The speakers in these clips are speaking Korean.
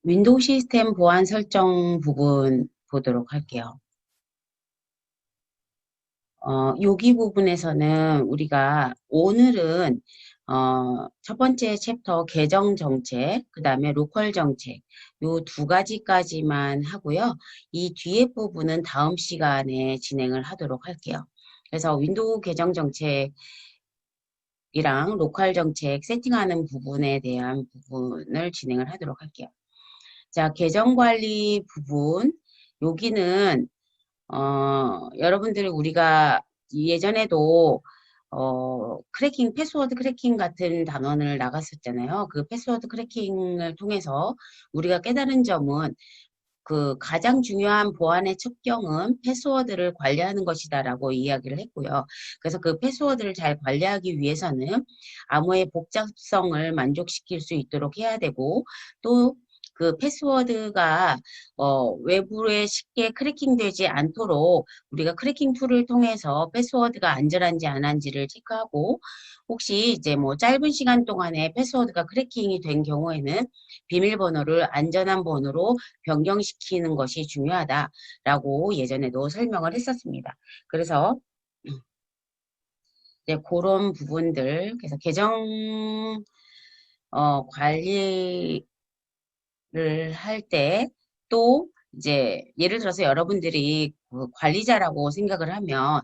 윈도우 시스템 보안 설정 부분 보도록 할게요. 여기 부분에서는 우리가 오늘은 첫 번째 챕터 계정 정책, 그 다음에 로컬 정책, 요 두 가지까지만 하고요. 이 뒤에 부분은 다음 시간에 진행을 하도록 할게요. 그래서 윈도우 계정 정책이랑 로컬 정책 세팅하는 부분에 대한 부분을 진행을 하도록 할게요. 자, 계정 관리 부분. 여기는 여러분들 우리가 예전에도 크래킹, 패스워드 크래킹 같은 단원을 나갔었잖아요. 그 패스워드 크래킹을 통해서 우리가 깨달은 점은 그 가장 중요한 보안의 첩경은 패스워드를 관리하는 것이다라고 이야기를 했고요. 그래서 그 패스워드를 잘 관리하기 위해서는 암호의 복잡성을 만족시킬 수 있도록 해야 되고 또 그 패스워드가 외부에 쉽게 크래킹되지 않도록 우리가 크래킹 툴을 통해서 패스워드가 안전한지 안 한지를 체크하고 혹시 이제 뭐 짧은 시간 동안에 패스워드가 크래킹이 된 경우에는 비밀번호를 안전한 번호로 변경시키는 것이 중요하다라고 예전에도 설명을 했었습니다. 그래서 이제 그런 부분들, 그래서 계정 관리를 할 때 또 이제 예를 들어서 여러분들이 그 관리자라고 생각을 하면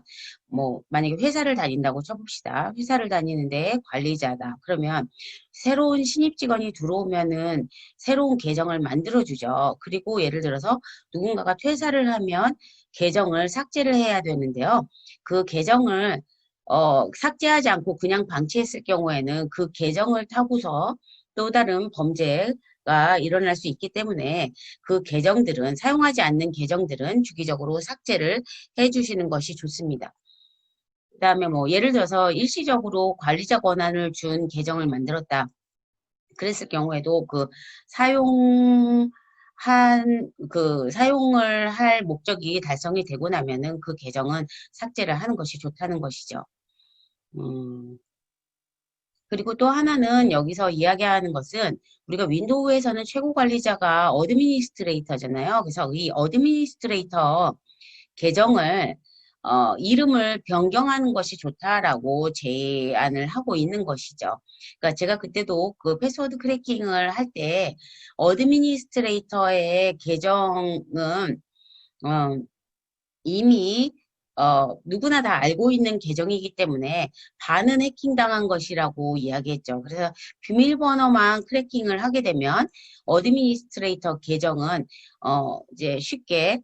뭐 만약에 회사를 다닌다고 쳐봅시다. 회사를 다니는데 관리자다. 그러면 새로운 신입 직원이 들어오면은 새로운 계정을 만들어주죠. 그리고 예를 들어서 누군가가 퇴사를 하면 계정을 삭제를 해야 되는데요. 그 계정을 삭제하지 않고 그냥 방치했을 경우에는 그 계정을 타고서 또 다른 범죄가 일어날 수 있기 때문에 그 계정들은 사용하지 않는 계정들은 주기적으로 삭제를 해주시는 것이 좋습니다. 그다음에 뭐 예를 들어서 일시적으로 관리자 권한을 준 계정을 만들었다. 그랬을 경우에도 그 사용한 사용을 할 목적이 달성이 되고 나면은 그 계정은 삭제를 하는 것이 좋다는 것이죠. 음, 그리고 또 하나는 여기서 이야기하는 것은 우리가 윈도우에서는 최고 관리자가 어드미니스트레이터잖아요. 그래서 이 어드미니스트레이터 계정을 이름을 변경하는 것이 좋다라고 제안을 하고 있는 것이죠. 그러니까 제가 그때도 그 패스워드 크래킹을 할 때 어드미니스트레이터의 계정은 어, 이미 누구나 다 알고 있는 계정이기 때문에 반은 해킹당한 것이라고 이야기했죠. 그래서 비밀번호만 크래킹을 하게 되면 어드미니스트레이터 계정은 이제 쉽게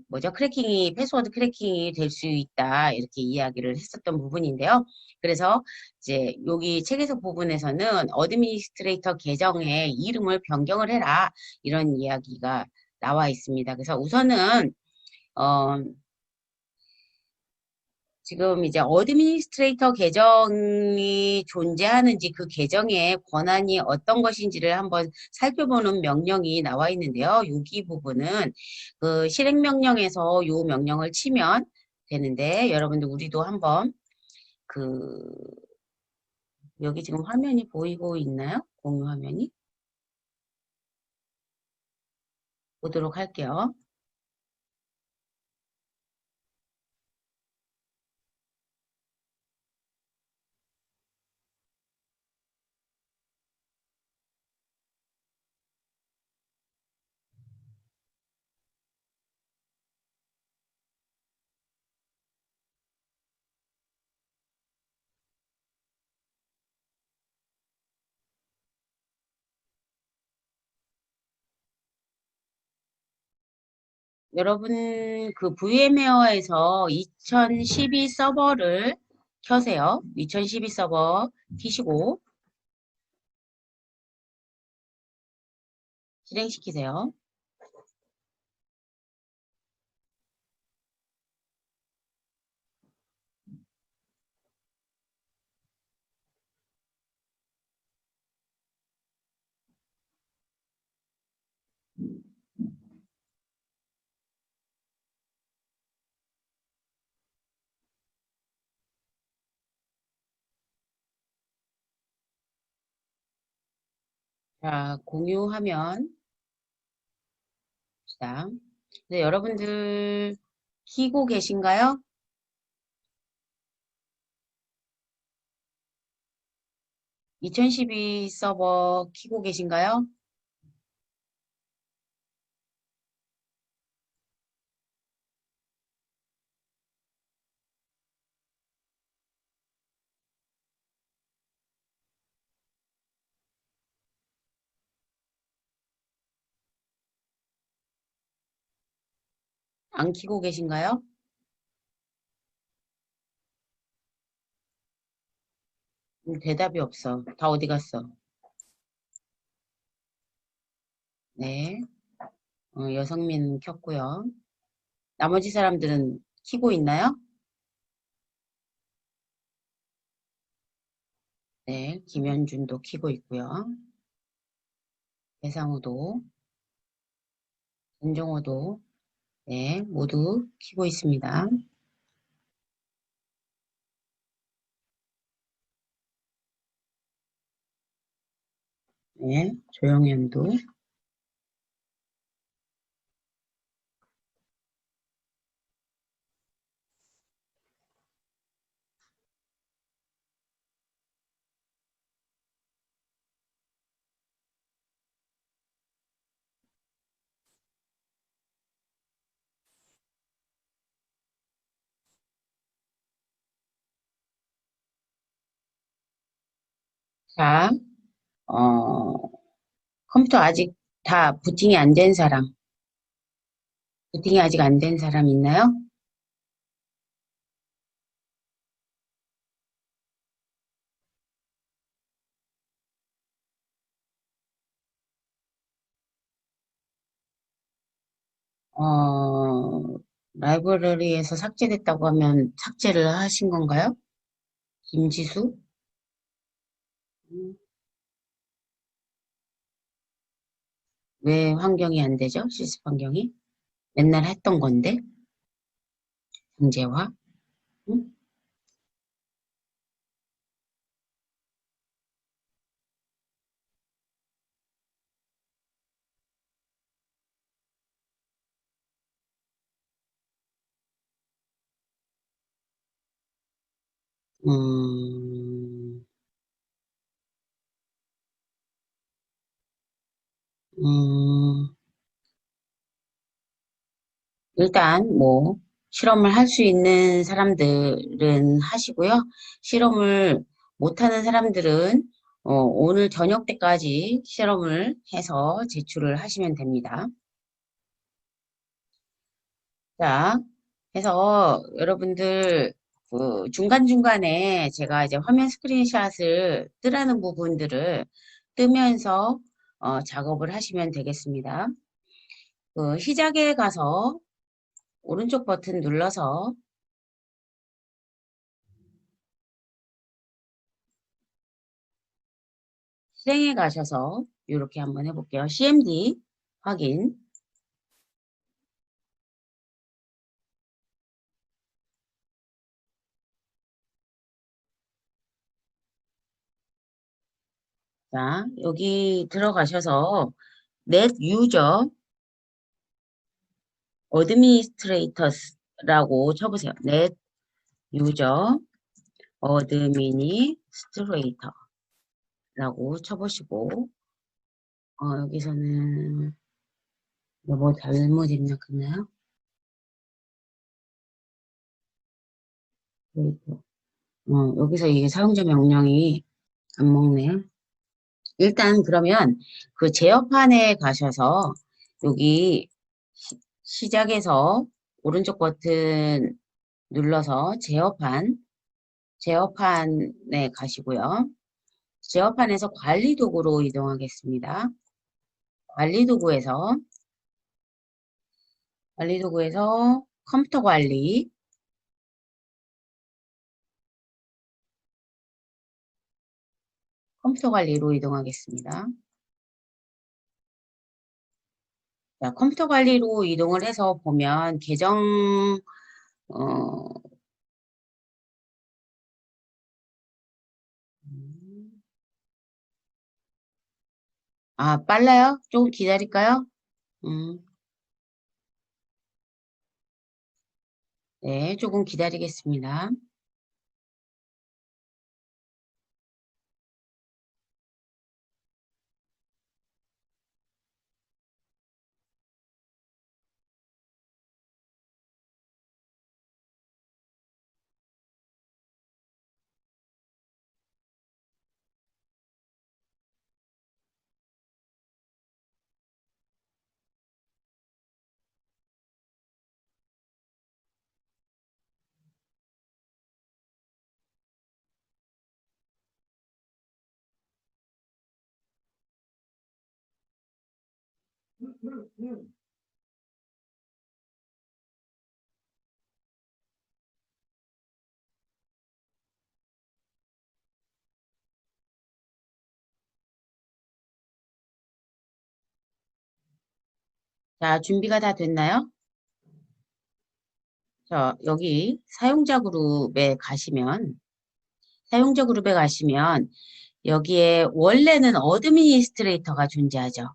뭐죠? 크래킹이 패스워드 크래킹이 될 수 있다 이렇게 이야기를 했었던 부분인데요. 그래서 이제 여기 책에서 부분에서는 어드미니스트레이터 계정의 이름을 변경을 해라 이런 이야기가 나와 있습니다. 그래서 우선은 어, 지금 이제 어드미니스트레이터 계정이 존재하는지 그 계정의 권한이 어떤 것인지를 한번 살펴보는 명령이 나와 있는데요. 여기 부분은 그 실행명령에서 요 명령을 치면 되는데 여러분들 우리도 한번 그 여기 지금 화면이 보이고 있나요? 공유 화면이 보도록 할게요. 여러분 그 VM웨어에서 2012 서버를 켜세요. 2012 서버 키시고 실행시키세요. 자, 공유하면 봅시다. 네, 여러분들 키고 계신가요? 2012 서버 키고 계신가요? 안 키고 계신가요? 대답이 없어. 다 어디 갔어? 네. 여성민 켰고요. 나머지 사람들은 키고 있나요? 네. 김현준도 키고 있고요. 배상우도, 윤정호도, 네. 모두 키고 있습니다. 네. 조영현도. 자, 어, 컴퓨터 아직 다 부팅이 안 된 사람, 부팅이 아직 안 된 사람 있나요? 어, 라이브러리에서 삭제됐다고 하면 삭제를 하신 건가요? 김지수? 음, 왜 환경이 안 되죠? 실습 환경이? 맨날 했던 건데, 강제화? 음, 음, 음, 일단 뭐 실험을 할 수 있는 사람들은 하시고요. 실험을 못하는 사람들은 오늘 저녁 때까지 실험을 해서 제출을 하시면 됩니다. 자, 해서 여러분들 그 중간중간에 제가 이제 화면 스크린샷을 뜨라는 부분들을 뜨면서 작업을 하시면 되겠습니다. 그 시작에 가서 오른쪽 버튼 눌러서 실행에 가셔서 이렇게 한번 해볼게요. CMD 확인. 자, 여기 들어가셔서 Net User Administrators라고 쳐보세요. Net User Administrator라고 쳐보시고 여기서는 뭐 잘못 입력했나요? 여기서 이게 사용자 명령이 안 먹네요. 일단 그러면 그 제어판에 가셔서 여기 시작에서 오른쪽 버튼 눌러서 제어판에 가시고요. 제어판에서 관리 도구로 이동하겠습니다. 관리 도구에서 컴퓨터 관리로 이동하겠습니다. 자, 컴퓨터 관리로 이동을 해서 보면 어, 빨라요? 조금 기다릴까요? 음, 네, 조금 기다리겠습니다. 자, 준비가 다 됐나요? 여기 사용자 그룹에 가시면 여기에 원래는 어드미니스트레이터가 존재하죠.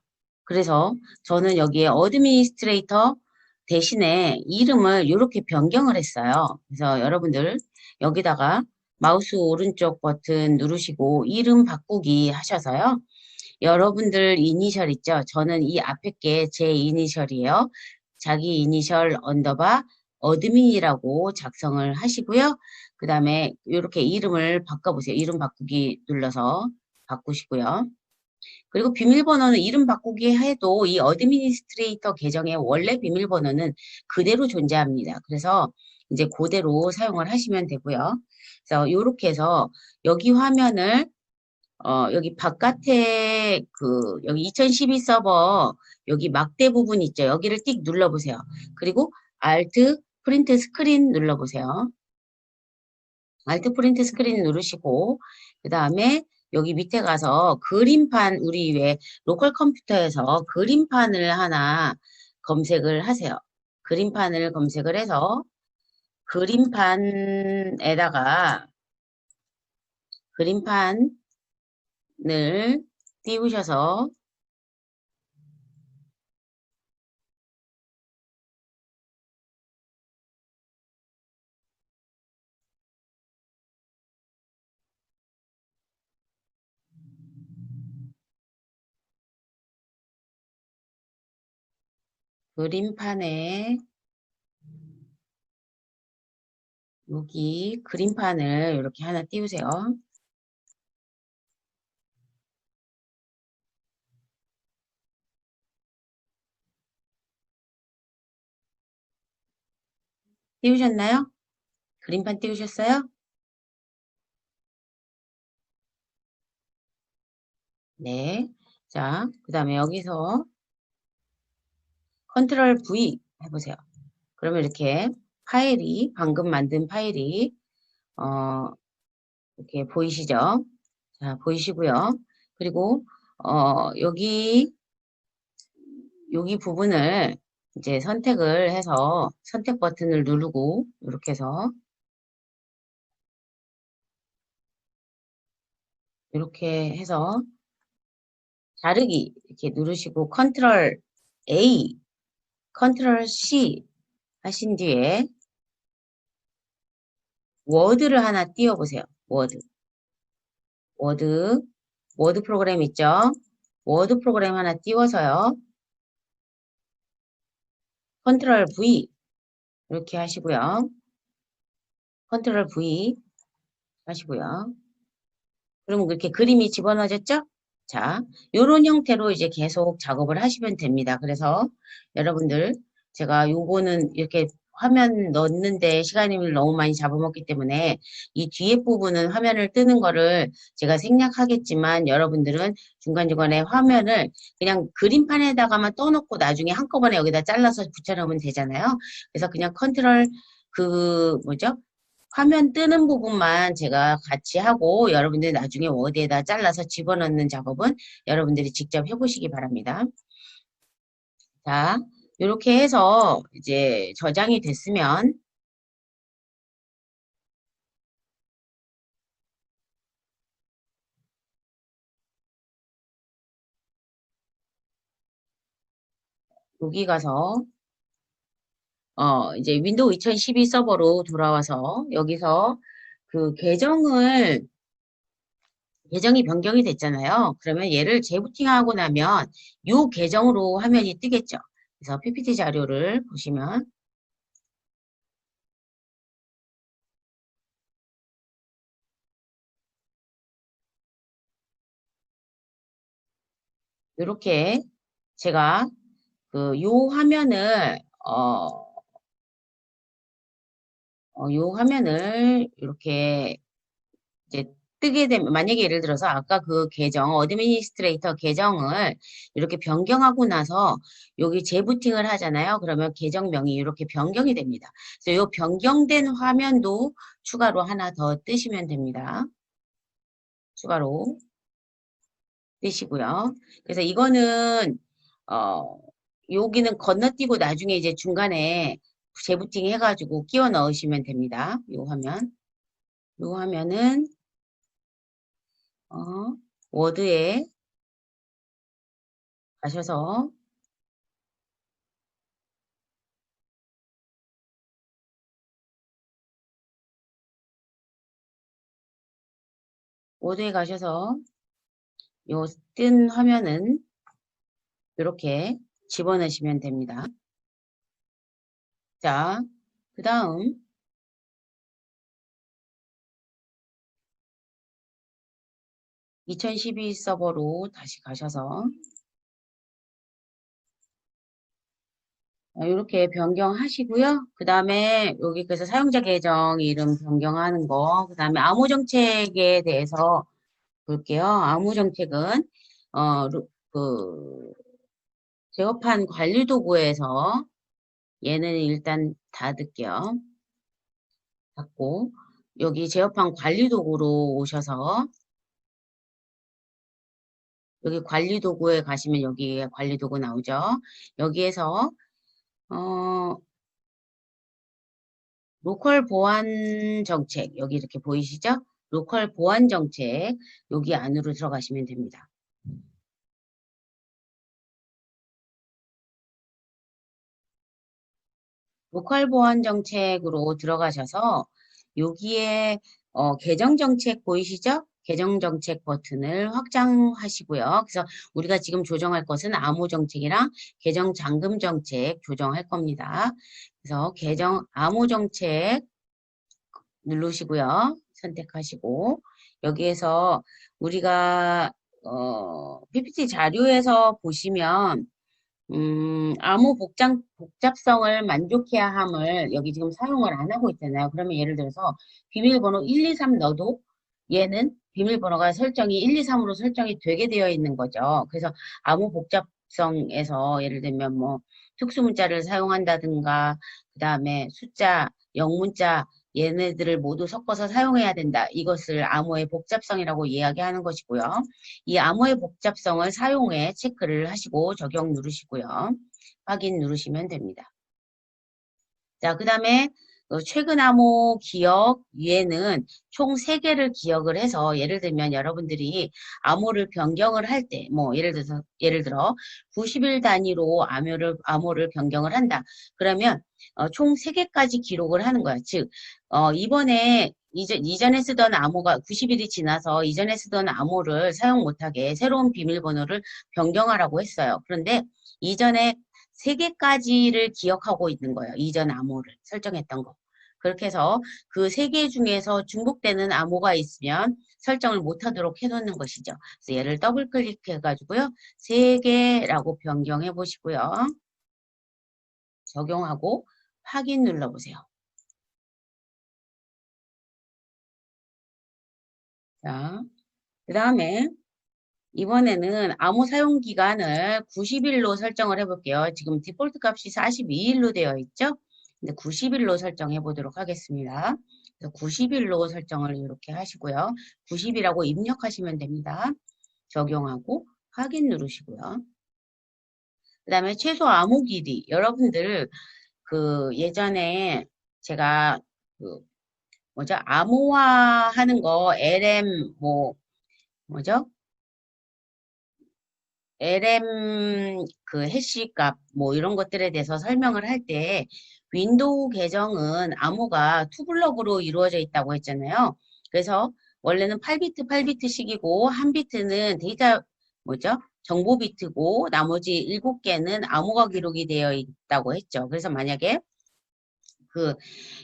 그래서 저는 여기에 어드미니스트레이터 대신에 이름을 이렇게 변경을 했어요. 그래서 여러분들 여기다가 마우스 오른쪽 버튼 누르시고 이름 바꾸기 하셔서요. 여러분들 이니셜 있죠? 저는 이 앞에 게 제 이니셜이에요. 자기 이니셜 언더바 어드민이라고 작성을 하시고요. 그 다음에 이렇게 이름을 바꿔보세요. 이름 바꾸기 눌러서 바꾸시고요. 그리고 비밀번호는 이름 바꾸기 해도 이 어드미니스트레이터 계정의 원래 비밀번호는 그대로 존재합니다. 그래서 이제 그대로 사용을 하시면 되고요. 그래서 이렇게 해서 여기 화면을 여기 바깥에 여기 2012 서버 여기 막대 부분 있죠. 여기를 띡 눌러보세요. 그리고 Alt 프린트 스크린 눌러보세요. Alt 프린트 스크린 누르시고 그 다음에 여기 밑에 가서 그림판 우리 왜 로컬 컴퓨터에서 그림판을 하나 검색을 하세요. 그림판을 검색을 해서 그림판에다가 그림판을 띄우셔서 그림판에 여기 그림판을 이렇게 하나 띄우세요. 띄우셨나요? 그림판 띄우셨어요? 네. 자, 그 다음에 여기서 컨트롤 V 해보세요. 그러면 이렇게 방금 만든 파일이, 어, 이렇게 보이시죠? 자, 보이시고요. 그리고, 여기 부분을 이제 선택을 해서 선택 버튼을 누르고, 이렇게 해서, 이렇게 해서 자르기 이렇게 누르시고 컨트롤 A, 컨트롤 C 하신 뒤에 워드를 하나 띄워보세요. 워드, 워드 프로그램 있죠? 워드 프로그램 하나 띄워서요. 컨트롤 V 이렇게 하시고요. 컨트롤 V 하시고요. 그러면 그렇게 그림이 집어넣어졌죠? 자, 요런 형태로 이제 계속 작업을 하시면 됩니다. 그래서 여러분들 제가 요거는 이렇게 화면 넣는데 시간이 너무 많이 잡아먹기 때문에 이 뒤에 부분은 화면을 뜨는 거를 제가 생략하겠지만 여러분들은 중간중간에 화면을 그냥 그림판에다가만 떠놓고 나중에 한꺼번에 여기다 잘라서 붙여넣으면 되잖아요. 그래서 그냥 컨트롤 뭐죠? 화면 뜨는 부분만 제가 같이 하고 여러분들이 나중에 워드에다 잘라서 집어넣는 작업은 여러분들이 직접 해보시기 바랍니다. 자, 이렇게 해서 이제 저장이 됐으면 여기 가서 이제 윈도우 2012 서버로 돌아와서 여기서 그 계정이 변경이 됐잖아요. 그러면 얘를 재부팅하고 나면 이 계정으로 화면이 뜨겠죠. 그래서 PPT 자료를 보시면 이렇게 제가 그 요 화면을 요 화면을 이렇게 이제 뜨게 되면 만약에 예를 들어서 아까 그 계정 어드미니스트레이터 계정을 이렇게 변경하고 나서 여기 재부팅을 하잖아요. 그러면 계정명이 이렇게 변경이 됩니다. 그래서 이 변경된 화면도 추가로 하나 더 뜨시면 됩니다. 추가로 뜨시고요. 그래서 이거는 어 여기는 건너뛰고 나중에 이제 중간에 재부팅 해가지고 끼워 넣으시면 됩니다. 요 화면. 요 화면은 워드에 가셔서 워드에 가셔서 요 뜬 화면은 이렇게 집어넣으시면 됩니다. 자, 그 다음 2012 서버로 다시 가셔서 이렇게 변경하시고요. 그 다음에 여기 그래서 사용자 계정 이름 변경하는 거, 그 다음에 암호 정책에 대해서 볼게요. 암호 정책은 그 제어판 관리 도구에서 얘는 일단 닫을게요. 닫고 여기 제어판 관리 도구로 오셔서 여기 관리 도구에 가시면 여기 관리 도구 나오죠. 여기에서 어, 로컬 보안 정책 여기 이렇게 보이시죠? 로컬 보안 정책 여기 안으로 들어가시면 됩니다. 로컬 보안 정책으로 들어가셔서 여기에 계정 정책 보이시죠? 계정 정책 버튼을 확장하시고요. 그래서 우리가 지금 조정할 것은 암호 정책이랑 계정 잠금 정책 조정할 겁니다. 그래서 계정 암호 정책 누르시고요. 선택하시고 여기에서 우리가 PPT 자료에서 보시면 암호 복잡성을 만족해야 함을 여기 지금 사용을 안 하고 있잖아요. 그러면 예를 들어서 비밀번호 123 넣어도 얘는 비밀번호가 설정이 123으로 설정이 되게 되어 있는 거죠. 그래서 암호 복잡성에서 예를 들면 뭐 특수문자를 사용한다든가 그 다음에 숫자, 영문자 얘네들을 모두 섞어서 사용해야 된다. 이것을 암호의 복잡성이라고 이야기하는 것이고요. 이 암호의 복잡성을 사용해 체크를 하시고 적용 누르시고요. 확인 누르시면 됩니다. 자, 그 다음에 최근 암호 기억 위에는 총 3개를 기억을 해서 예를 들면 여러분들이 암호를 변경을 할 때, 뭐 예를 들어 90일 단위로 암호를 변경을 한다. 그러면 총 3개까지 기록을 하는 거야. 즉, 이번에 이전에 쓰던 암호가 90일이 지나서 이전에 쓰던 암호를 사용 못하게 새로운 비밀번호를 변경하라고 했어요. 그런데 이전에 3개까지를 기억하고 있는 거예요. 이전 암호를 설정했던 거. 그렇게 해서 그 3개 중에서 중복되는 암호가 있으면 설정을 못하도록 해놓는 것이죠. 그래서 얘를 더블 클릭해가지고요. 3개라고 변경해 보시고요. 적용하고 확인 눌러보세요. 자, 그 다음에 이번에는 암호 사용 기간을 90일로 설정을 해볼게요. 지금 디폴트 값이 42일로 되어 있죠? 근데 90일로 설정해 보도록 하겠습니다. 90일로 설정을 이렇게 하시고요. 90이라고 입력하시면 됩니다. 적용하고 확인 누르시고요. 그 다음에 최소 암호 길이. 여러분들 그 예전에 제가 그 뭐죠? 암호화 하는 거 LM 뭐죠? LM 그 해시 값 뭐 이런 것들에 대해서 설명을 할 때 윈도우 계정은 암호가 투블럭으로 이루어져 있다고 했잖아요. 그래서 원래는 8비트 8비트씩이고 한 비트는 데이터 뭐죠? 정보 비트고 나머지 7개는 암호가 기록이 되어 있다고 했죠. 그래서 만약에 그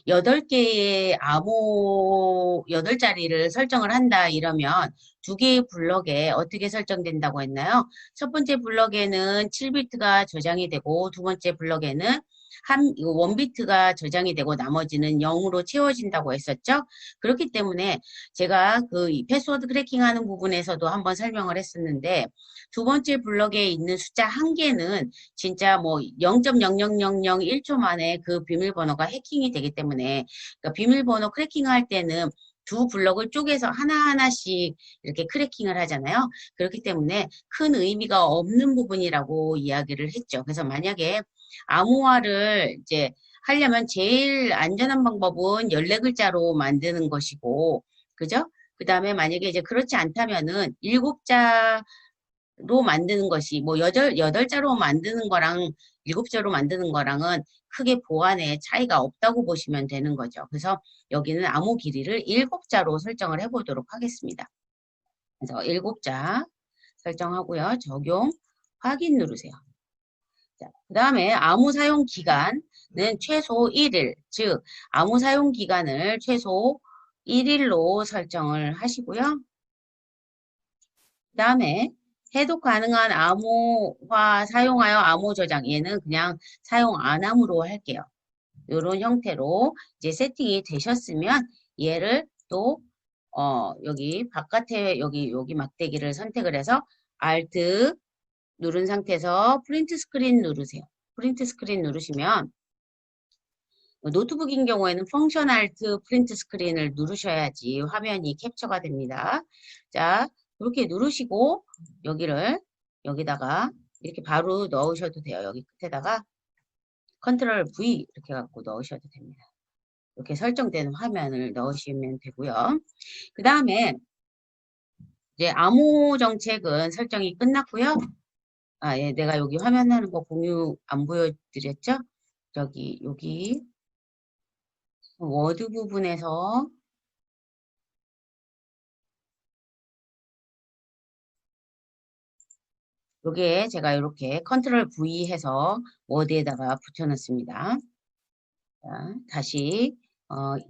8개의 암호 8자리를 설정을 한다 이러면 두 개의 블럭에 어떻게 설정된다고 했나요? 첫 번째 블럭에는 7비트가 저장이 되고 두 번째 블럭에는 한 원비트가 저장이 되고 나머지는 0으로 채워진다고 했었죠. 그렇기 때문에 제가 그 패스워드 크래킹하는 부분에서도 한번 설명을 했었는데 두 번째 블럭에 있는 숫자 한 개는 진짜 뭐 0.00001초 만에 그 비밀번호가 해킹이 되기 때문에 그러니까 비밀번호 크래킹할 때는 두 블럭을 쪼개서 하나하나씩 이렇게 크래킹을 하잖아요. 그렇기 때문에 큰 의미가 없는 부분이라고 이야기를 했죠. 그래서 만약에 암호화를 이제 하려면 제일 안전한 방법은 14글자로 만드는 것이고, 그죠? 그 다음에 만약에 이제 그렇지 않다면은 7자 로 만드는 것이 뭐 여덟 자로 만드는 거랑 7자로 만드는 거랑은 크게 보안에 차이가 없다고 보시면 되는 거죠. 그래서 여기는 암호 길이를 7자로 설정을 해보도록 하겠습니다. 그래서 7자 설정하고요. 적용, 확인 누르세요. 그 다음에 암호 사용 기간은 최소 1일, 즉 암호 사용 기간을 최소 1일로 설정을 하시고요. 그 다음에 해독 가능한 암호화 사용하여 암호 저장. 얘는 그냥 사용 안 함으로 할게요. 이런 형태로 이제 세팅이 되셨으면 얘를 또 여기 바깥에 여기 막대기를 선택을 해서 Alt 누른 상태에서 프린트 스크린 누르세요. 프린트 스크린 누르시면 노트북인 경우에는 펑션 Alt 프린트 스크린을 누르셔야지 화면이 캡처가 됩니다. 자, 이렇게 누르시고 여기다가 이렇게 바로 넣으셔도 돼요. 여기 끝에다가 컨트롤 V 이렇게 갖고 넣으셔도 됩니다. 이렇게 설정된 화면을 넣으시면 되고요. 그 다음에 이제 암호 정책은 설정이 끝났고요. 아, 예, 내가 여기 화면 하는 거 공유 안 보여드렸죠? 여기 워드 부분에서 요게 제가 이렇게 컨트롤 V 해서 워드에다가 붙여놨습니다. 자, 다시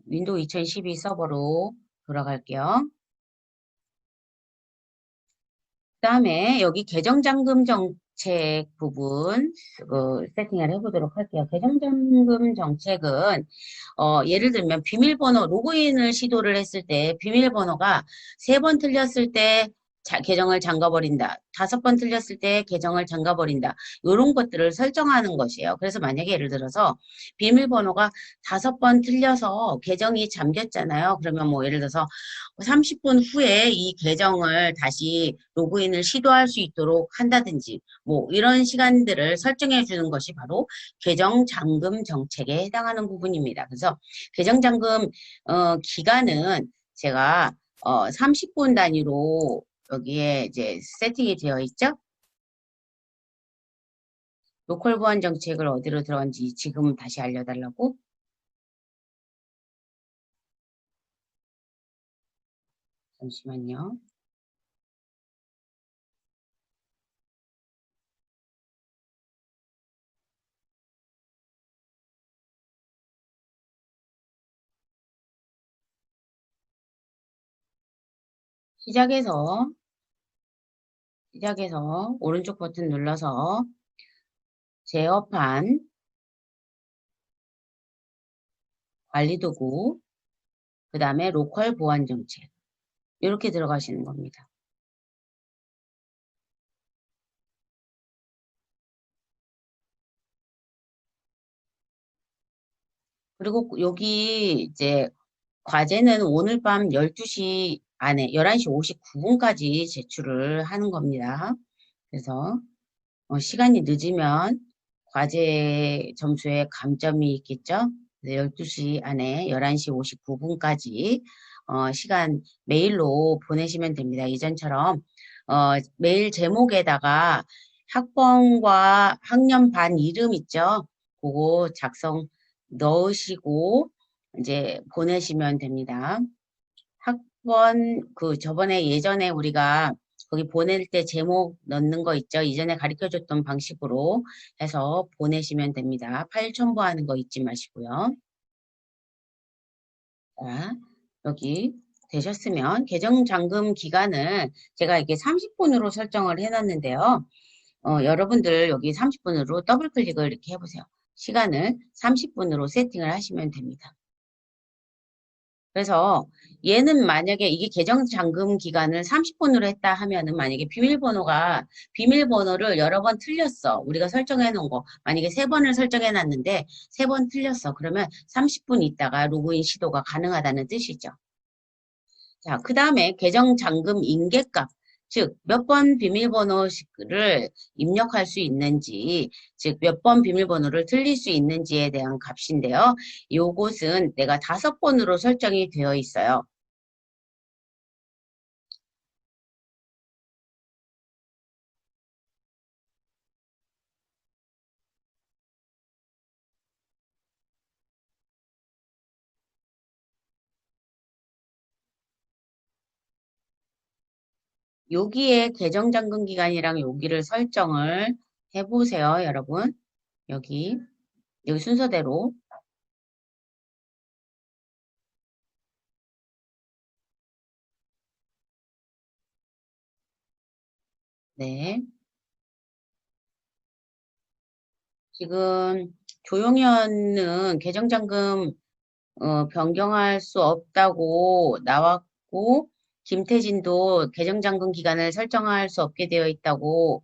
윈도우 2012 서버로 돌아갈게요. 그 다음에 여기 계정 잠금 정책 부분 세팅을 해보도록 할게요. 계정 잠금 정책은 예를 들면 비밀번호 로그인을 시도를 했을 때 비밀번호가 3번 틀렸을 때 계정을 잠가버린다. 5번 틀렸을 때 계정을 잠가버린다. 이런 것들을 설정하는 것이에요. 그래서 만약에 예를 들어서 비밀번호가 5번 틀려서 계정이 잠겼잖아요. 그러면 뭐 예를 들어서 30분 후에 이 계정을 다시 로그인을 시도할 수 있도록 한다든지 뭐 이런 시간들을 설정해 주는 것이 바로 계정 잠금 정책에 해당하는 부분입니다. 그래서 계정 잠금 기간은 제가 30분 단위로 여기에 이제 세팅이 되어 있죠. 로컬 보안 정책을 어디로 들어간지 지금 다시 알려달라고. 잠시만요. 시작해서 오른쪽 버튼 눌러서 제어판 관리도구 그 다음에 로컬 보안 정책 이렇게 들어가시는 겁니다. 그리고 여기 이제 과제는 오늘 밤 12시 안에 11시 59분까지 제출을 하는 겁니다. 그래서 시간이 늦으면 과제 점수에 감점이 있겠죠. 12시 안에 11시 59분까지 시간 메일로 보내시면 됩니다. 이전처럼 메일 제목에다가 학번과 학년 반 이름 있죠? 그거 작성 넣으시고 이제 보내시면 됩니다. 학번 저번에 예전에 우리가 거기 보낼 때 제목 넣는 거 있죠? 이전에 가르쳐 줬던 방식으로 해서 보내시면 됩니다. 파일 첨부하는 거 잊지 마시고요. 자, 여기 되셨으면 계정 잠금 기간을 제가 이게 30분으로 설정을 해놨는데요. 여러분들 여기 30분으로 더블 클릭을 이렇게 해보세요. 시간을 30분으로 세팅을 하시면 됩니다. 그래서 얘는 만약에 이게 계정 잠금 기간을 30분으로 했다 하면은 만약에 비밀번호를 여러 번 틀렸어. 우리가 설정해 놓은 거. 만약에 3번을 설정해 놨는데 3번 틀렸어. 그러면 30분 있다가 로그인 시도가 가능하다는 뜻이죠. 자, 그 다음에 계정 잠금 인계값. 즉, 몇 번 비밀번호를 입력할 수 있는지, 즉, 몇 번 비밀번호를 틀릴 수 있는지에 대한 값인데요. 요것은 내가 5번으로 설정이 되어 있어요. 여기에 계정 잠금 기간이랑 여기를 설정을 해보세요, 여러분. 여기, 여기 순서대로. 네. 지금 조용현은 계정 잠금 변경할 수 없다고 나왔고, 김태진도 계정 잠금 기간을 설정할 수 없게 되어 있다고,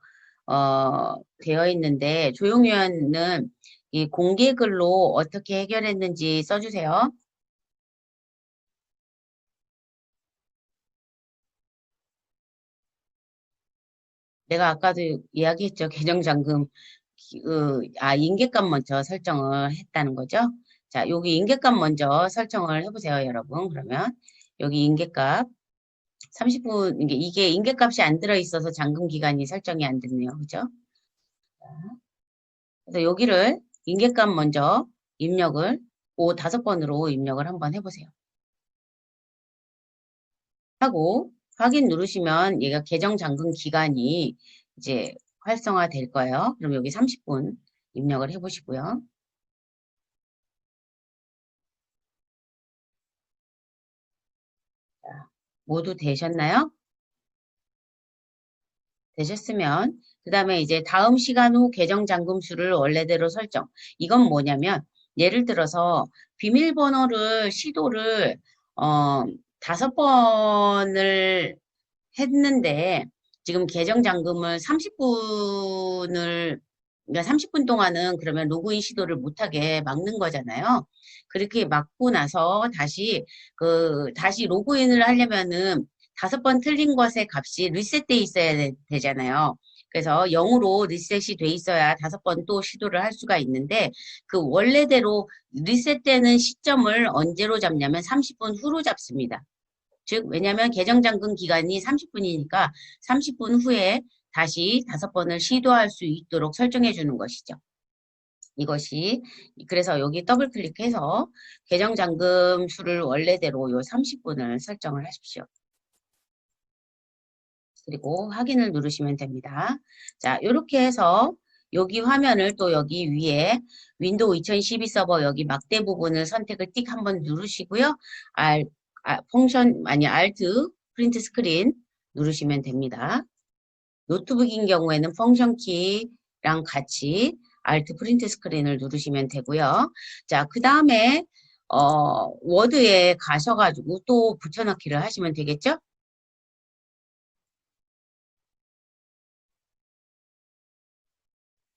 되어 있는데, 조용현은 이 공개 글로 어떻게 해결했는지 써주세요. 내가 아까도 이야기했죠. 계정 잠금, 인계값 먼저 설정을 했다는 거죠. 자, 여기 인계값 먼저 설정을 해보세요, 여러분. 그러면 여기 인계값 30분, 이게 인계값이 안 들어있어서 잠금 기간이 설정이 안 됐네요. 그죠? 그래서 여기를 인계값 먼저 입력을 5번으로 입력을 한번 해보세요. 하고 확인 누르시면 얘가 계정 잠금 기간이 이제 활성화 될 거예요. 그럼 여기 30분 입력을 해보시고요. 자, 모두 되셨나요? 되셨으면 그 다음에 이제 다음 시간 후 계정 잠금 수를 원래대로 설정. 이건 뭐냐면 예를 들어서 비밀번호를 시도를 어, 5번을 했는데 지금 계정 잠금을 30분을 그러니까 30분 동안은 그러면 로그인 시도를 못하게 막는 거잖아요. 그렇게 막고 나서 다시 로그인을 하려면은 5번 틀린 것의 값이 리셋돼 있어야 되잖아요. 그래서 0으로 리셋이 돼 있어야 5번 또 시도를 할 수가 있는데 그 원래대로 리셋되는 시점을 언제로 잡냐면 30분 후로 잡습니다. 즉, 왜냐하면 계정 잠금 기간이 30분이니까 30분 후에 다시 5번을 시도할 수 있도록 설정해 주는 것이죠. 이것이 그래서 여기 더블 클릭해서 계정 잠금 수를 원래대로 요 30분을 설정을 하십시오. 그리고 확인을 누르시면 됩니다. 자, 이렇게 해서 여기 화면을 또 여기 위에 윈도우 2012 서버 여기 막대 부분을 선택을 띡 한번 누르시고요. Alt 프린트 스크린 누르시면 됩니다. 노트북인 경우에는 펑션 키랑 같이 Alt 프린트 스크린을 누르시면 되고요. 자, 그 다음에 워드에 가셔가지고 또 붙여넣기를 하시면 되겠죠?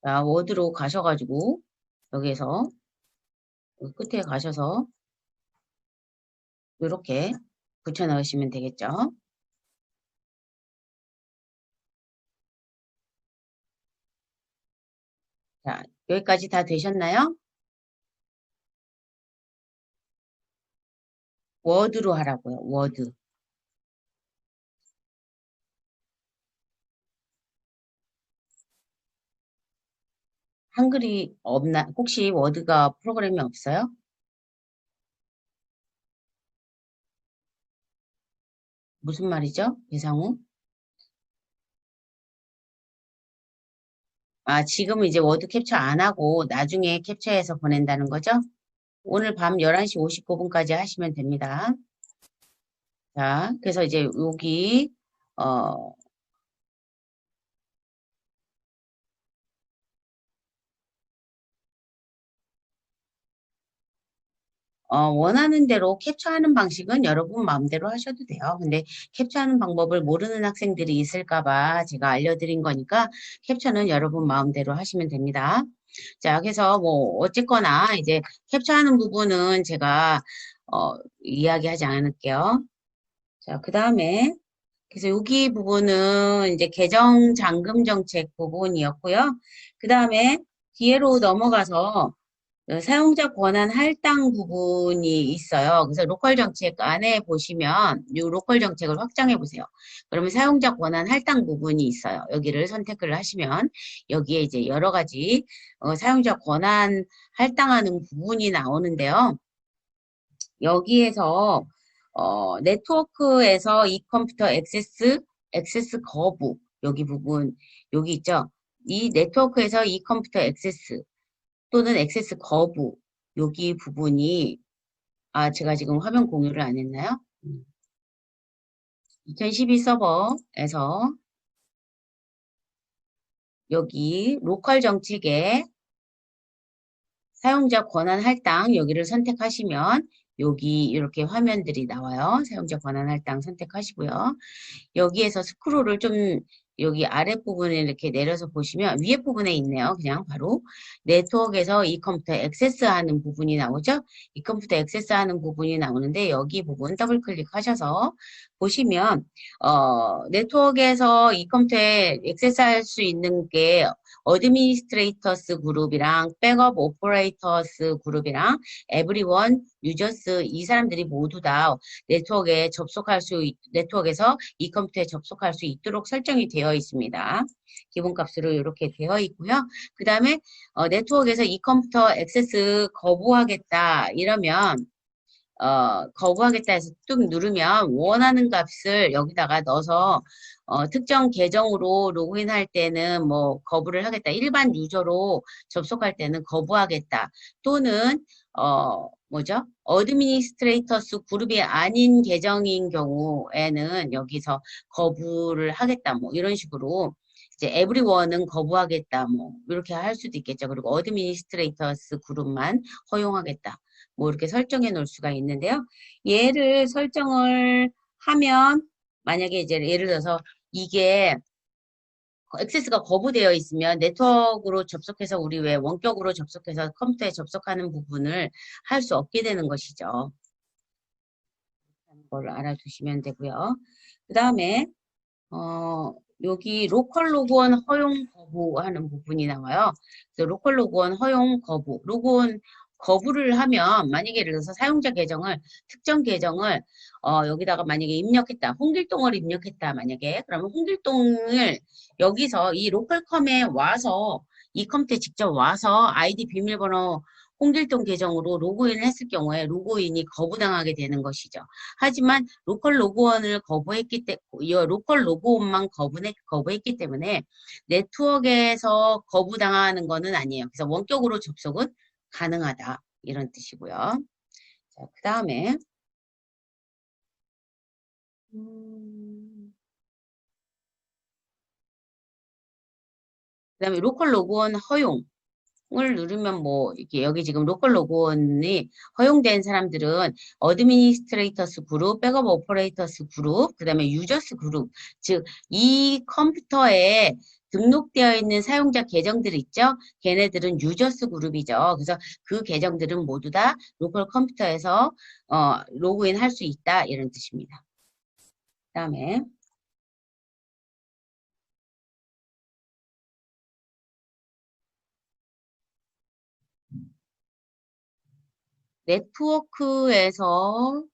자, 워드로 가셔가지고 여기에서 끝에 가셔서 이렇게 붙여넣으시면 되겠죠? 자, 여기까지 다 되셨나요? 워드로 하라고요. 워드. 한글이 없나? 혹시 워드가 프로그램이 없어요? 무슨 말이죠? 배상우? 아, 지금은 이제 워드 캡처 안 하고 나중에 캡처해서 보낸다는 거죠? 오늘 밤 11시 59분까지 하시면 됩니다. 자, 그래서 이제 여기, 어, 원하는 대로 캡처하는 방식은 여러분 마음대로 하셔도 돼요. 근데 캡처하는 방법을 모르는 학생들이 있을까 봐 제가 알려드린 거니까 캡처는 여러분 마음대로 하시면 됩니다. 자, 그래서 뭐 어쨌거나 이제 캡처하는 부분은 제가 이야기하지 않을게요. 자, 그 다음에 그래서 여기 부분은 이제 계정 잠금 정책 부분이었고요. 그 다음에 뒤로 넘어가서 사용자 권한 할당 부분이 있어요. 그래서 로컬 정책 안에 보시면 이 로컬 정책을 확장해 보세요. 그러면 사용자 권한 할당 부분이 있어요. 여기를 선택을 하시면 여기에 이제 여러 가지 사용자 권한 할당하는 부분이 나오는데요. 여기에서 네트워크에서 이 컴퓨터 액세스 거부 여기 부분 여기 있죠. 이 네트워크에서 이 컴퓨터 액세스 또는 액세스 거부 여기 부분이 제가 지금 화면 공유를 안 했나요? 2012 서버에서 여기 로컬 정책에 사용자 권한 할당 여기를 선택하시면 여기 이렇게 화면들이 나와요. 사용자 권한 할당 선택하시고요. 여기에서 스크롤을 좀 여기 아랫부분에 이렇게 내려서 보시면 위에 부분에 있네요. 그냥 바로 네트워크에서 이 컴퓨터 액세스하는 부분이 나오죠. 이 컴퓨터 액세스하는 부분이 나오는데 여기 부분 더블 클릭하셔서 보시면 네트워크에서 이 컴퓨터에 액세스할 수 있는 게 어드미니스트레이터스 그룹이랑 백업 오퍼레이터스 그룹이랑 에브리원 유저스 이 사람들이 모두 다 네트워크에서 이 컴퓨터에 접속할 수 있도록 설정이 되어 있습니다. 기본값으로 이렇게 되어 있고요. 그 다음에 네트워크에서 이 컴퓨터 액세스 거부하겠다 이러면 거부하겠다 해서 뚝 누르면 원하는 값을 여기다가 넣어서 특정 계정으로 로그인할 때는 뭐 거부를 하겠다. 일반 유저로 접속할 때는 거부하겠다. 또는 뭐죠? 어드미니스트레이터스 그룹이 아닌 계정인 경우에는 여기서 거부를 하겠다. 뭐 이런 식으로 이제 에브리원은 거부하겠다. 뭐 이렇게 할 수도 있겠죠. 그리고 어드미니스트레이터스 그룹만 허용하겠다. 뭐 이렇게 설정해 놓을 수가 있는데요. 얘를 설정을 하면 만약에 이제 예를 들어서 이게 액세스가 거부되어 있으면 네트워크로 접속해서 우리 왜 원격으로 접속해서 컴퓨터에 접속하는 부분을 할 수 없게 되는 것이죠. 그걸 알아두시면 되고요. 그 다음에 여기 로컬 로그온 허용 거부하는 부분이 나와요. 그래서 로컬 로그온 허용 거부, 로그온 거부를 하면 만약에 예를 들어서 사용자 계정을 특정 계정을 여기다가 만약에 입력했다. 홍길동을 입력했다. 만약에 그러면 홍길동을 여기서 이 로컬컴에 와서 이 컴퓨터에 직접 와서 아이디 비밀번호 홍길동 계정으로 로그인을 했을 경우에 로그인이 거부당하게 되는 것이죠. 하지만 로컬 로그원을 로컬 로그온만 거부했기 때문에 네트워크에서 거부당하는 것은 아니에요. 그래서 원격으로 접속은 가능하다. 이런 뜻이고요. 자, 그 다음에 그다음에 로컬 로그온 허용 을 누르면 뭐 이렇게 여기 지금 로컬 로그온이 허용된 사람들은 어드미니스트레이터스 그룹, 백업 오퍼레이터스 그룹, 그다음에 유저스 그룹, 즉 이 컴퓨터에 등록되어 있는 사용자 계정들 있죠? 걔네들은 유저스 그룹이죠. 그래서 그 계정들은 모두 다 로컬 컴퓨터에서 로그인 할 수 있다 이런 뜻입니다. 그다음에 네트워크에서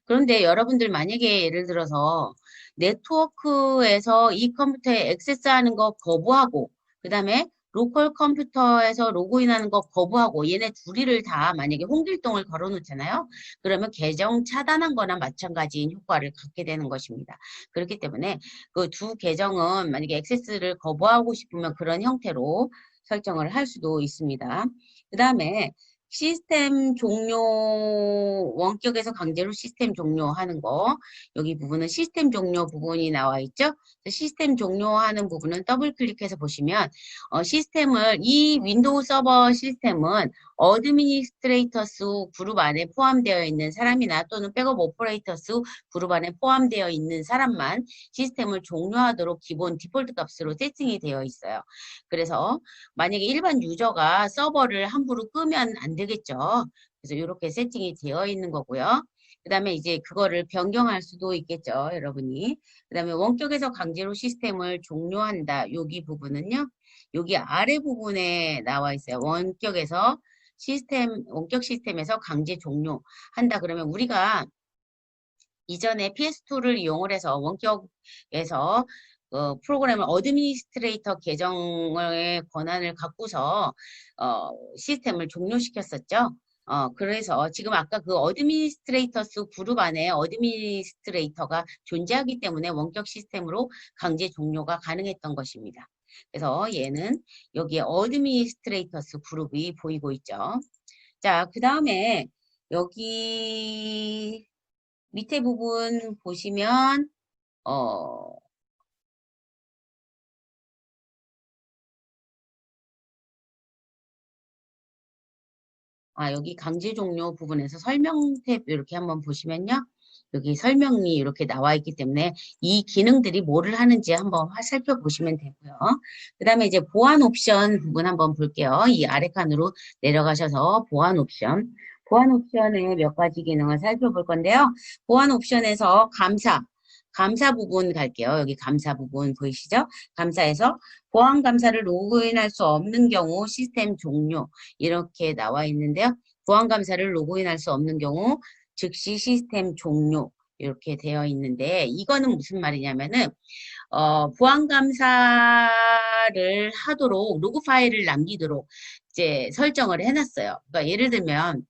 그런데 여러분들 만약에 예를 들어서 네트워크에서 이 컴퓨터에 액세스하는 거 거부하고 그 다음에 로컬 컴퓨터에서 로그인하는 거 거부하고 얘네 둘이를 다 만약에 홍길동을 걸어놓잖아요. 그러면 계정 차단한 거나 마찬가지인 효과를 갖게 되는 것입니다. 그렇기 때문에 그 두 계정은 만약에 액세스를 거부하고 싶으면 그런 형태로 설정을 할 수도 있습니다. 그 다음에 시스템 종료, 원격에서 강제로 시스템 종료하는 거. 여기 부분은 시스템 종료 부분이 나와 있죠. 시스템 종료하는 부분은 더블 클릭해서 보시면 시스템을 이 윈도우 서버 시스템은 어드미니스트레이터스 그룹 안에 포함되어 있는 사람이나 또는 백업 오퍼레이터스 그룹 안에 포함되어 있는 사람만 시스템을 종료하도록 기본 디폴트 값으로 세팅이 되어 있어요. 그래서 만약에 일반 유저가 서버를 함부로 끄면 안 되겠죠. 그래서 이렇게 세팅이 되어 있는 거고요. 그 다음에 이제 그거를 변경할 수도 있겠죠, 여러분이. 그 다음에 원격에서 강제로 시스템을 종료한다. 여기 부분은요. 여기 아래 부분에 나와 있어요. 원격에서 원격 시스템에서 강제 종료한다. 그러면 우리가 이전에 PS2를 이용을 해서 원격에서 프로그램을 어드미니스트레이터 계정의 권한을 갖고서 시스템을 종료시켰었죠. 그래서 지금 아까 그 어드미니스트레이터스 그룹 안에 어드미니스트레이터가 존재하기 때문에 원격 시스템으로 강제 종료가 가능했던 것입니다. 그래서 얘는 여기에 어드미니스트레이터스 그룹이 보이고 있죠. 자, 그 다음에 여기 밑에 부분 보시면 어, 여기 강제 종료 부분에서 설명 탭 이렇게 한번 보시면요. 여기 설명이 이렇게 나와 있기 때문에 이 기능들이 뭐를 하는지 한번 살펴보시면 되고요. 그 다음에 이제 보안 옵션 부분 한번 볼게요. 이 아래 칸으로 내려가셔서 보안 옵션. 보안 옵션의 몇 가지 기능을 살펴볼 건데요. 보안 옵션에서 감사 부분 갈게요. 여기 감사 부분 보이시죠? 감사에서 보안 감사를 로그인할 수 없는 경우 시스템 종료 이렇게 나와 있는데요. 보안 감사를 로그인할 수 없는 경우 즉시 시스템 종료 이렇게 되어 있는데 이거는 무슨 말이냐면은 보안 감사를 하도록 로그 파일을 남기도록 이제 설정을 해놨어요. 그러니까 예를 들면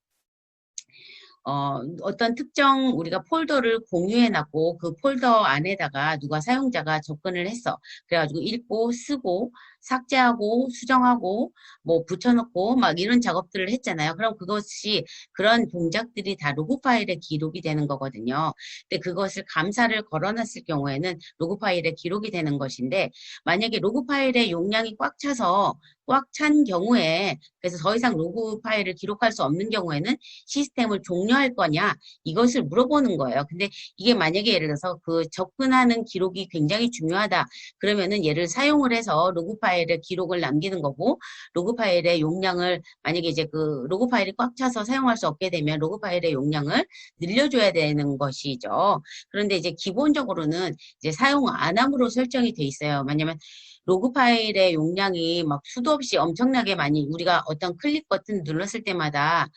어떤 특정 우리가 폴더를 공유해놨고 그 폴더 안에다가 누가 사용자가 접근을 했어. 그래가지고 읽고 쓰고 삭제하고 수정하고 뭐 붙여놓고 막 이런 작업들을 했잖아요. 그럼 그것이 그런 동작들이 다 로그 파일에 기록이 되는 거거든요. 근데 그것을 감사를 걸어놨을 경우에는 로그 파일에 기록이 되는 것인데 만약에 로그 파일의 용량이 꽉 차서 꽉 찬 경우에 그래서 더 이상 로그 파일을 기록할 수 없는 경우에는 시스템을 종료할 거냐 이것을 물어보는 거예요. 근데 이게 만약에 예를 들어서 그 접근하는 기록이 굉장히 중요하다. 그러면은 얘를 사용을 해서 로그 파일에 기록을 남기는 거고 로그 파일의 용량을 만약에 이제 그 로그 파일이 꽉 차서 사용할 수 없게 되면 로그 파일의 용량을 늘려줘야 되는 것이죠. 그런데 이제 기본적으로는 이제 사용 안 함으로 설정이 돼 있어요. 왜냐면 로그 파일의 용량이 막 수도 없이 엄청나게 많이 우리가 어떤 클릭 버튼 눌렀을 때마다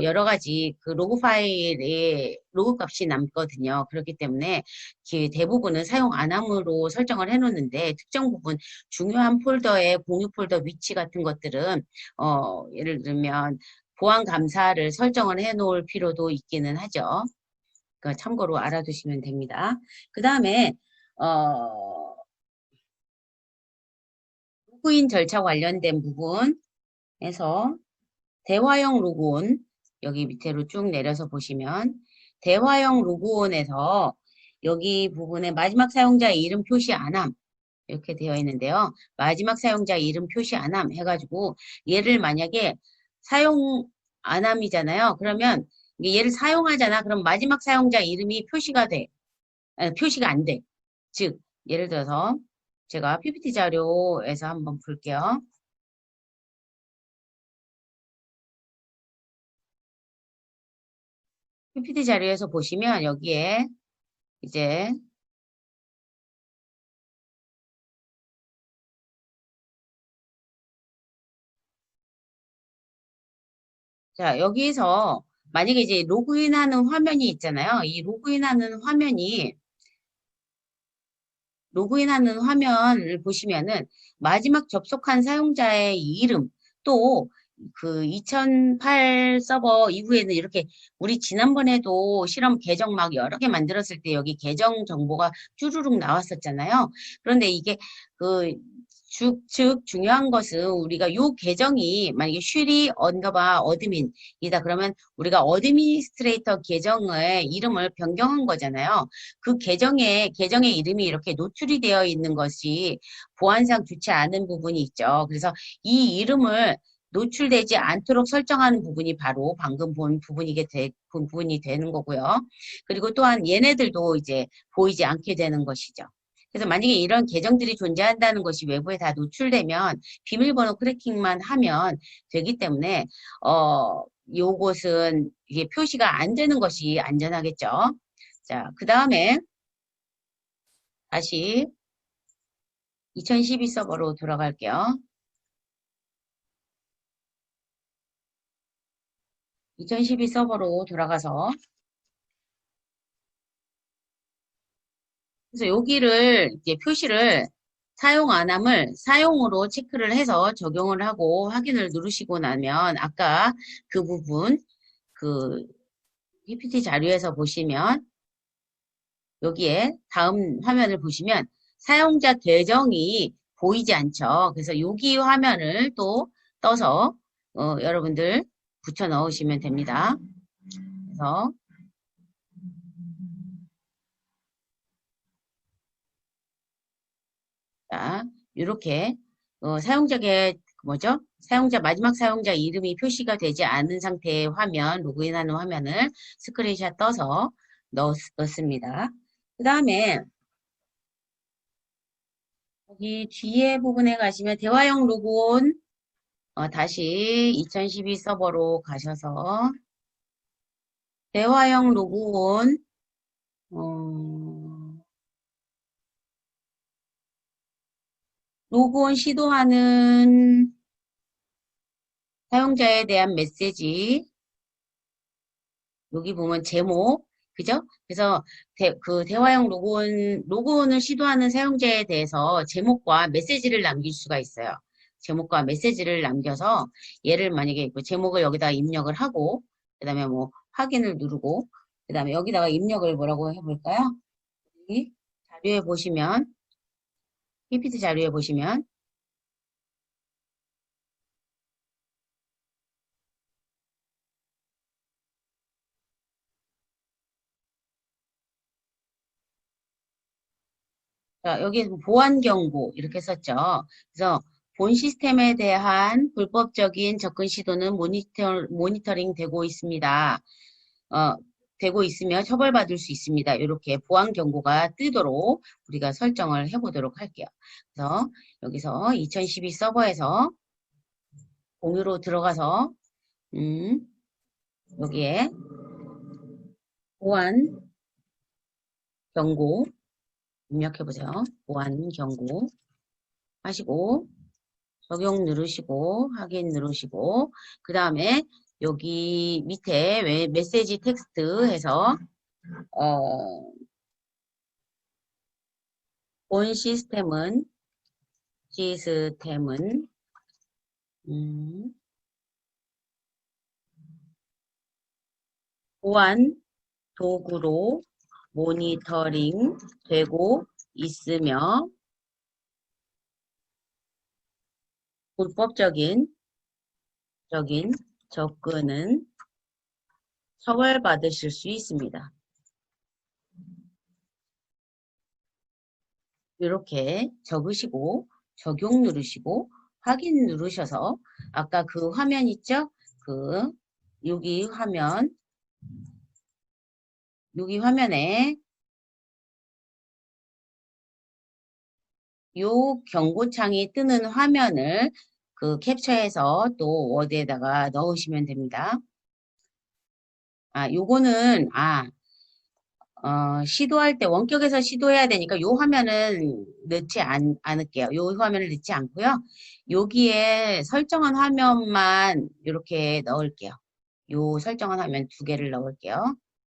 여러 가지 그 로그 파일에 로그 값이 남거든요. 그렇기 때문에 대부분은 사용 안 함으로 설정을 해놓는데 특정 부분 중요한 폴더의 공유 폴더 위치 같은 것들은 예를 들면 보안 감사를 설정을 해놓을 필요도 있기는 하죠. 그러니까 참고로 알아두시면 됩니다. 그 다음에 로그인 절차 관련된 부분에서 대화형 로그온 여기 밑으로 쭉 내려서 보시면 대화형 로그온에서 여기 부분에 마지막 사용자 이름 표시 안함 이렇게 되어 있는데요. 마지막 사용자 이름 표시 안함 해가지고 얘를 만약에 사용 안함이잖아요. 그러면 얘를 사용하잖아. 그럼 마지막 사용자 이름이 표시가 돼. 표시가 안 돼. 즉 예를 들어서 제가 PPT 자료에서 한번 볼게요. PPT 자료에서 보시면 여기에 이제 자 여기서 만약에 이제 로그인하는 화면이 있잖아요. 이 로그인하는 화면이 로그인하는 화면을 보시면은 마지막 접속한 사용자의 이름 또 그 2008 서버 이후에는 이렇게 우리 지난번에도 실험 계정 막 여러 개 만들었을 때 여기 계정 정보가 쭈루룩 나왔었잖아요. 그런데 이게 그 즉 중요한 것은 우리가 요 계정이 만약에 슈리 언더바 어드민이다 그러면 우리가 어드미니스트레이터 계정의 이름을 변경한 거잖아요. 그 계정의 이름이 이렇게 노출이 되어 있는 것이 보안상 좋지 않은 부분이 있죠. 그래서 이 이름을 노출되지 않도록 설정하는 부분이 바로 방금 본 부분이 되는 거고요. 그리고 또한 얘네들도 이제 보이지 않게 되는 것이죠. 그래서 만약에 이런 계정들이 존재한다는 것이 외부에 다 노출되면 비밀번호 크래킹만 하면 되기 때문에 요것은 이게 표시가 안 되는 것이 안전하겠죠. 자, 그 다음에 다시 2012 서버로 돌아갈게요. 2012 서버로 돌아가서 그래서 여기를 이제 표시를 사용 안 함을 사용으로 체크를 해서 적용을 하고 확인을 누르시고 나면 아까 그 부분 그 PPT 자료에서 보시면 여기에 다음 화면을 보시면 사용자 계정이 보이지 않죠. 그래서 여기 화면을 또 떠서 여러분들 붙여 넣으시면 됩니다. 그래서 자, 이렇게 사용자의 뭐죠? 마지막 사용자 이름이 표시가 되지 않은 상태의 화면, 로그인하는 화면을 스크린샷 떠서 넣습니다. 그 다음에 여기 뒤에 부분에 가시면 대화형 로그온 다시 2012 서버로 가셔서 대화형 로그온 로그온 시도하는 사용자에 대한 메시지 여기 보면 제목 그죠? 그래서 그 대화형 로그온을 시도하는 사용자에 대해서 제목과 메시지를 남길 수가 있어요. 제목과 메시지를 남겨서 얘를 만약에 그 제목을 여기다 입력을 하고 그 다음에 뭐 확인을 누르고 그 다음에 여기다가 입력을 뭐라고 해볼까요? 여기 자료에 보시면 PPT 자료에 보시면 자, 여기 보안 경고 이렇게 썼죠. 그래서 본 시스템에 대한 불법적인 접근 시도는 모니터링 되고 있습니다. 되고 있으며 처벌받을 수 있습니다. 이렇게 보안 경고가 뜨도록 우리가 설정을 해보도록 할게요. 그래서 여기서 2012 서버에서 공유로 들어가서 여기에 보안 경고 입력해보세요. 보안 경고 하시고 적용 누르시고 확인 누르시고 그 다음에 여기 밑에 메시지 텍스트 해서 본 시스템은 보안 도구로 모니터링 되고 있으며 불법적인 접근은 처벌받으실 수 있습니다. 이렇게 적으시고 적용 누르시고 확인 누르셔서 아까 그 화면 있죠? 여기 화면에 요 경고창이 뜨는 화면을 캡처해서 또 워드에다가 넣으시면 됩니다. 요거는 시도할 때 원격에서 시도해야 되니까 요 화면은 넣지 않을게요. 요 화면을 넣지 않고요. 여기에 설정한 화면만 이렇게 넣을게요. 요 설정한 화면 2개를 넣을게요.